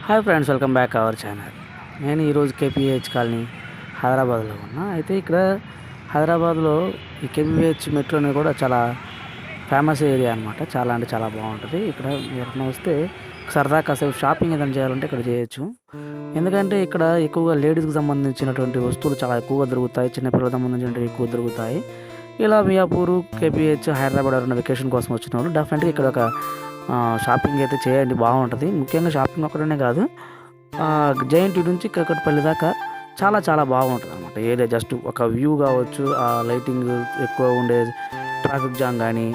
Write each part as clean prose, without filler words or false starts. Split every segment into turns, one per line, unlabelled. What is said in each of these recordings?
Hi friends, welcome back our channel. నేను ఈరోజు KPH colony హైదరాబాద్లో ఉన్నా. అయితే ఇక్కడ హైదరాబాద్లో ఈ కేపీహెచ్ మెట్రో అనేది కూడా చాలా ఫేమస్ ఏరియా అనమాట. చాలా అంటే చాలా బాగుంటుంది. ఇక్కడ ఎవరైనా వస్తే సరదా కాసేపు షాపింగ్ ఏదైనా చేయాలంటే ఇక్కడ చేయొచ్చు. ఎందుకంటే ఇక్కడ ఎక్కువగా లేడీస్కి సంబంధించినటువంటి వస్తువులు చాలా ఎక్కువగా దొరుకుతాయి. చిన్నపిల్లలకు సంబంధించినవి ఎక్కువ దొరుకుతాయి. ఇలా మియాపూర్, కేపీహెచ్, హైదరాబాద్ ఎవరైనా వెకేషన్ కోసం వచ్చిన వాళ్ళు డెఫినెట్గా ఇక్కడ ఒక షాపింగ్ అయితే చేయండి, బాగుంటుంది. ముఖ్యంగా షాపింగ్ ఒక్కడనే కాదు, జైంట్ నుంచి కూకట్పల్లి దాకా చాలా చాలా బాగుంటుంది అనమాట ఏరియా. జస్ట్ ఒక వ్యూ కావచ్చు, ఆ లైటింగ్ ఎక్కువ ఉండే ట్రాఫిక్ జామ్ కానీ,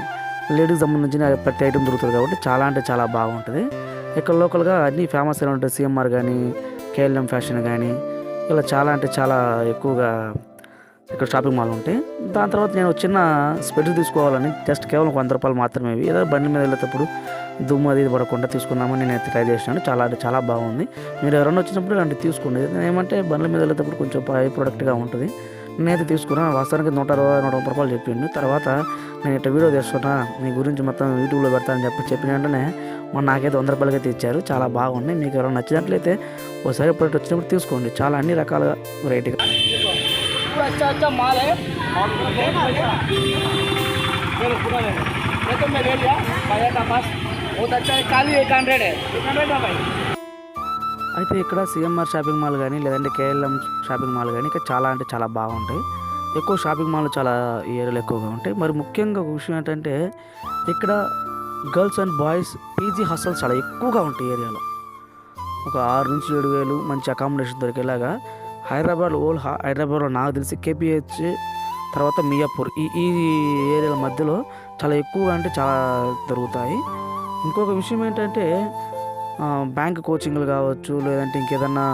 లేడీస్కి సంబంధించిన ప్రతి ఐటమ్ దొరుకుతుంది కాబట్టి చాలా అంటే చాలా బాగుంటుంది. ఇక్కడ లోకల్గా అన్నీ ఫేమస్ అయినా ఉంటాయి. సిఎంఆర్ కానీ, కేఎల్ఎం ఫ్యాషన్ కానీ, ఇలా చాలా అంటే చాలా ఎక్కువగా ఇక్కడ షాపింగ్ మాల్ ఉంటాయి. దాని తర్వాత నేను చిన్న స్పెట్స్ తీసుకోవాలని జస్ట్ కేవలం ₹100 మాత్రమే. ఏదో బండి మీద వెళ్ళేటప్పుడు దుమ్ము అది పడకుండా తీసుకుందామని నేనైతే ట్రై చేసినాను. చాలా అంటే చాలా బాగుంది. మీరు ఎవరైనా వచ్చినప్పుడు ఇలాంటివి తీసుకోండి. ఏమంటే బండ్ల మీద వెళ్ళేటప్పుడు కొంచెం హై ప్రొడక్ట్గా ఉంటుంది. నేనైతే తీసుకున్నాను. వాస్తవానికి ₹120-130 చెప్పిండు. తర్వాత నేను ఇట్లా వీడియో చేస్తున్నా, మీ గురించి మొత్తం యూట్యూబ్లో పెడతానని చెప్పిన వెంటనే నాకైతే ₹100 అయితే ఇచ్చారు. చాలా బాగున్నాయి. మీకు ఎవరైనా నచ్చినట్లయితే ఒకసారి ఎప్పుడైతే వచ్చినప్పుడు తీసుకోండి. చాలా అన్ని రకాల వెరైటీగా
अच्छा अच्छा माल है और तो मैं ले लिया भैया का पास बहुत अच्छा है। काली 800 है 800 है भाई.
అయితే ఇక్కడ సిఎంఆర్ షాపింగ్ మాల్ కానీ, లేదంటే కేఎల్ఎం షాపింగ్ మాల్ కానీ ఇక్కడ చాలా అంటే చాలా బాగుంటాయి. ఎక్కువ షాపింగ్ మాల్ చాలా ఈ ఏరియాలో ఎక్కువగా ఉంటాయి. మరి ముఖ్యంగా ఒక విషయం ఏంటంటే ఇక్కడ girls and boys PG hostels చాలా ఎక్కువగా ఉంటాయి ఏరియాలో. ఒక 6 నుంచి 7 వేలు మంచి అకామిడేషన్ దొరికేలాగా హైదరాబాద్లో నాకు తెలిసి కేపీహెచ్ తర్వాత మియాపూర్ ఈ ఏరియాల మధ్యలో చాలా ఎక్కువగా అంటే చాలా దొరుకుతాయి. ఇంకొక విషయం ఏంటంటే బ్యాంక్ కోచింగ్లు కావచ్చు, లేదంటే ఇంకేదన్నా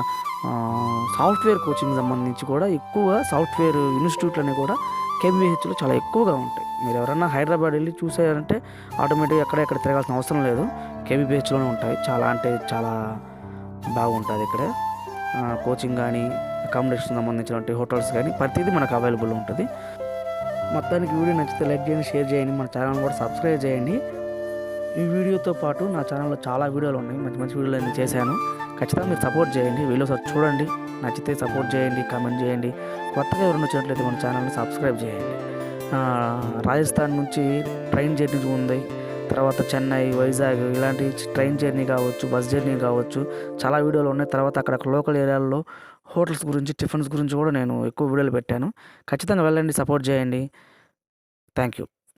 సాఫ్ట్వేర్ కోచింగ్ సంబంధించి కూడా ఎక్కువగా సాఫ్ట్వేర్ ఇన్స్టిట్యూట్లన్నీ కూడా కేపీహెచ్లో చాలా ఎక్కువగా ఉంటాయి. మీరు ఎవరైనా హైదరాబాద్ వెళ్ళి చూసారంటే ఆటోమేటిక్గా ఎక్కడ తిరగాల్సిన అవసరం లేదు, కేపీహెచ్లోనే ఉంటాయి. చాలా అంటే చాలా బాగుంటుంది. ఇక్కడ కోచింగ్ కానీ, అకామిడేషన్ సంబంధించినటువంటి హోటల్స్ కానీ ప్రతిదీ మనకు అవైలబుల్ ఉంటుంది. మొత్తానికి వీడియో నచ్చితే లైక్ చేయండి, షేర్ చేయండి, మన ఛానల్ కూడా సబ్స్క్రైబ్ చేయండి. ఈ వీడియోతో పాటు నా ఛానల్లో చాలా వీడియోలు ఉన్నాయి, మంచి మంచి వీడియోలు నేను చేశాను. ఖచ్చితంగా మీరు సపోర్ట్ చేయండి. వీడియోస్ చూడండి, నచ్చితే సపోర్ట్ చేయండి, కామెంట్ చేయండి. కొత్తగా ఎవరైనా వచ్చినట్లయితే మన ఛానల్ని సబ్స్క్రైబ్ చేయండి. రాజస్థాన్ నుంచి ట్రైన్ జర్నీ ఉంది, తర్వాత చెన్నై, వైజాగ్ ఇలాంటి ట్రైన్ జర్నీ కావచ్చు, బస్ జర్నీ కావచ్చు, చాలా వీడియోలు ఉన్నాయి. తర్వాత అక్కడ లోకల్ ఏరియాల్లో హోటల్స్ గురించి, టిఫిన్స్ గురించి కూడా నేను ఎక్కువ వీడియోలు పెట్టాను. ఖచ్చితంగా వెళ్ళండి, సపోర్ట్ చేయండి. Thank you.